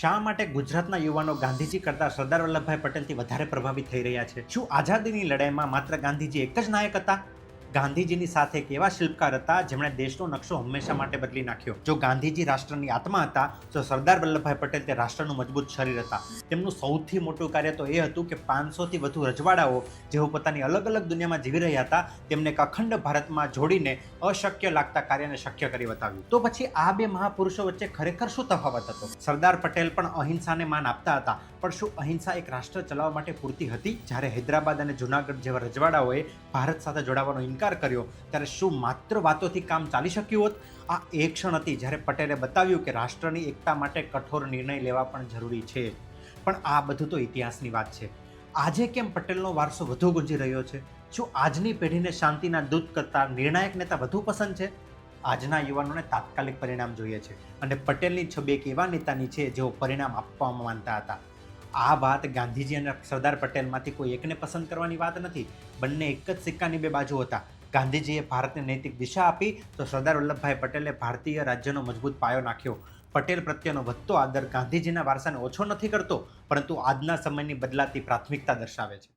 શા માટે ગુજરાતના યુવાનો ગાંધીજી કરતાં સરદાર વલ્લભભાઈ પટેલથી વધારે પ્રભાવિત થઈ રહ્યા છે? શું આઝાદીની લડાઈમાં માત્ર ગાંધીજી એક જ નાયક હતા? ગાંધીજીની સાથે એક એવા શિલ્પકાર હતા જેમણે દેશનો નકશો હંમેશા માટે બદલી નાખ્યો. જો ગાંધીજી રાષ્ટ્રની આત્મા હતા તો સરદાર વલ્લભભાઈ પટેલ તે રાષ્ટ્રનું મજબૂત શરીર હતા. તેમનું સૌથી મોટું કાર્ય તો એ હતું કે 500થી વધુ રજવાડાઓ જેઓ પોતાની અલગ અલગ દુનિયામાં જીવી રહ્યા હતા તેમને એક અખંડ ભારતમાં જોડીને અશક્ય લાગતા કાર્યને શક્ય કરી બતાવ્યું. તો પછી આ બે મહાપુરુષો વચ્ચે ખરેખર શું તફાવત હતો? સરદાર પટેલ પણ અહિંસાને માન આપતા હતા, પણ શું અહિંસા એક રાષ્ટ્ર ચલાવવા માટે પૂરતી હતી? જ્યારે હૈદરાબાદ અને જુનાગઢ જેવા રજવાડાઓએ ભારત સાથે જોડાવાનો ઇનકાર કર્યો ત્યારે શું માત્ર વાતોથી કામ ચાલી શક્યું હોત? આ એ ક્ષણ હતી જ્યારે પટેલે બતાવ્યું કે રાષ્ટ્રની એકતા માટે કઠોર નિર્ણય લેવા પણ જરૂરી છે. પણ આ બધું તો ઇતિહાસની વાત છે. આજે કેમ પટેલનો વારસો વધુ ગુંજી રહ્યો છે? શું આજની પેઢીને શાંતિના દૂત કરતાં નિર્ણાયક નેતા વધુ પસંદ છે? આજના યુવાનોને તાત્કાલિક પરિણામ જોઈએ છે અને પટેલની છબી એક એવા નેતાની છે જેઓ પરિણામ આપવામાં માનતા હતા. આ વાત ગાંધીજી અને સરદાર પટેલમાંથી કોઈ એકને પસંદ કરવાની વાત નથી. બંને એક જ સિક્કાની બે બાજુ હતા. ગાંધીજીએ ભારતને નૈતિક દિશા આપી તો સરદાર વલ્લભભાઈ પટેલે ભારતીય રાજ્યનો મજબૂત પાયો નાખ્યો. પટેલ પ્રત્યેનો વધતો આદર ગાંધીજીના વારસાને ઓછો નથી કરતો, પરંતુ આજના સમયની બદલાતી પ્રાથમિકતા દર્શાવે છે.